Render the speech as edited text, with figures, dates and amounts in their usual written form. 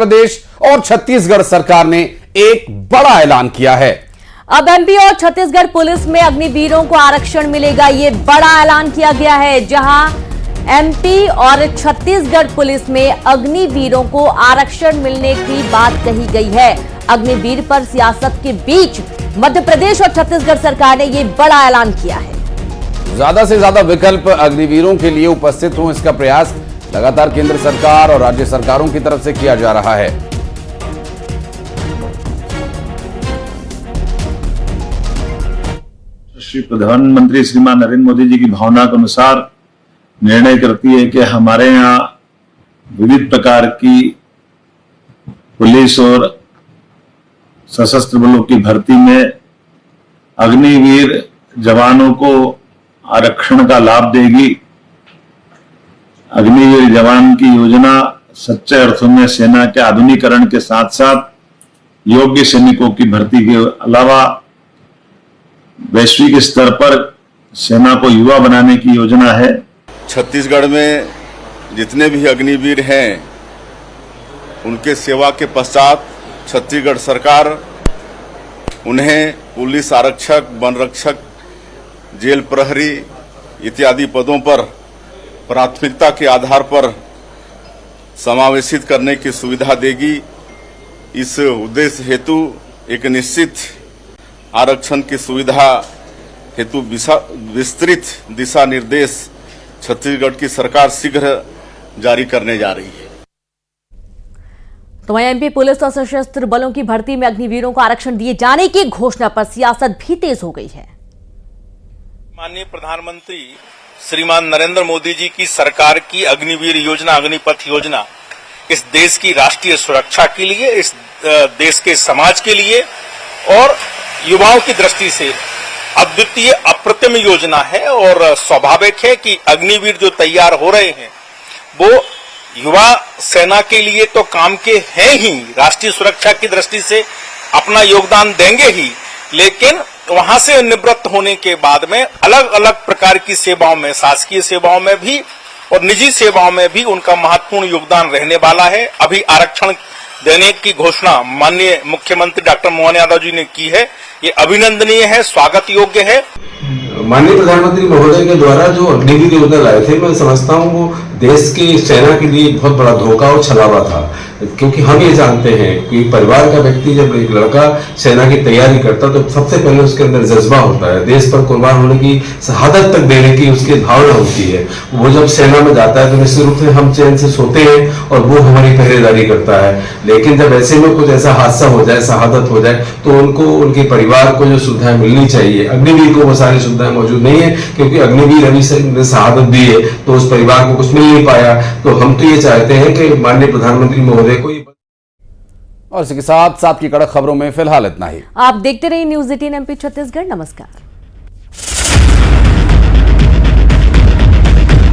प्रदेश और छत्तीसगढ़ सरकार ने एक बड़ा ऐलान किया है। अब एमपी और छत्तीसगढ़ पुलिस में अग्निवीरों को आरक्षण मिलेगा, ये बड़ा ऐलान किया गया है। जहां एमपी और छत्तीसगढ़ पुलिस में अग्निवीरों को आरक्षण मिलने की बात कही गई है। अग्निवीर पर सियासत के बीच मध्य प्रदेश और छत्तीसगढ़ सरकार ने ये बड़ा ऐलान किया है। ज्यादा से ज्यादा विकल्प अग्निवीरों के लिए उपस्थित हों, इसका प्रयास लगातार केंद्र सरकार और राज्य सरकारों की तरफ से किया जा रहा है। श्री प्रधानमंत्री श्रीमान नरेंद्र मोदी जी की भावना के अनुसार निर्णय करती है कि हमारे यहाँ विविध प्रकार की पुलिस और सशस्त्र बलों की भर्ती में अग्निवीर जवानों को आरक्षण का लाभ देगी। अग्निवीर जवान की योजना सच्चे अर्थों में सेना के आधुनिकीकरण के साथ साथ योग्य सैनिकों की भर्ती के अलावा वैश्विक स्तर पर सेना को युवा बनाने की योजना है। छत्तीसगढ़ में जितने भी अग्निवीर हैं उनके सेवा के पश्चात छत्तीसगढ़ सरकार उन्हें पुलिस आरक्षक, वन रक्षक, जेल प्रहरी इत्यादि पदों पर प्राथमिकता के आधार पर समावेशित करने की सुविधा देगी। इस उद्देश्य हेतु एक निश्चित आरक्षण की सुविधा हेतु विस्तृत दिशा निर्देश छत्तीसगढ़ की सरकार शीघ्र जारी करने जा रही है। तो वहीं एमपी पुलिस और सशस्त्र बलों की भर्ती में अग्निवीरों को आरक्षण दिए जाने की घोषणा पर सियासत भी तेज हो गई है। माननीय प्रधानमंत्री श्रीमान नरेंद्र मोदी जी की सरकार की अग्निवीर योजना, अग्निपथ योजना इस देश की राष्ट्रीय सुरक्षा के लिए, इस देश के समाज के लिए और युवाओं की दृष्टि से अद्वितीय अप्रतिम योजना है। और स्वाभाविक है कि अग्निवीर जो तैयार हो रहे हैं वो युवा सेना के लिए तो काम के हैं ही, राष्ट्रीय सुरक्षा की दृष्टि से अपना योगदान देंगे ही, लेकिन वहां से निवृत्त होने के बाद में अलग अलग प्रकार की सेवाओं में, शासकीय सेवाओं में भी और निजी सेवाओं में भी उनका महत्वपूर्ण योगदान रहने वाला है। अभी आरक्षण देने की घोषणा माननीय मुख्यमंत्री डॉक्टर मोहन यादव जी ने की है, ये अभिनंदनीय है, स्वागत योग्य है। माननीय प्रधानमंत्री महोदय के द्वारा जो अग्निवीर योजना लाए थे, मैं समझता हूँ वो देश की सेना के लिए बहुत बड़ा धोखा और छलावा था, क्योंकि हम ये जानते हैं कि परिवार का व्यक्ति जब एक लड़का सेना की तैयारी करता तो सबसे पहले उसके अंदर जज्बा होता है, देश पर कुर्बान होने की, शहादत तक देने की उसकी भावना होती है। वो जब सेना में जाता है तो निश्चित रूप से हम चैन से सोते हैं और वो हमारी पहरेदारी करता है। लेकिन जब ऐसे में कुछ ऐसा हादसा हो जाए, शहादत हो जाए, तो उनको, उनके परिवार को जो सुविधाएं मिलनी चाहिए, अग्निवीर को वो सारी सुविधाएं मौजूद नहीं है, क्योंकि अग्निवीर अभी से शहादत दी है तो उस परिवार को कुछ मिल नहीं पाया। तो हम तो ये चाहते हैं कि माननीय प्रधानमंत्री महोदय को। और इसके साथ की कड़क खबरों में फिलहाल इतना ही। आप देखते रहिए न्यूज़ 18 एमपी छत्तीसगढ़। नमस्कार।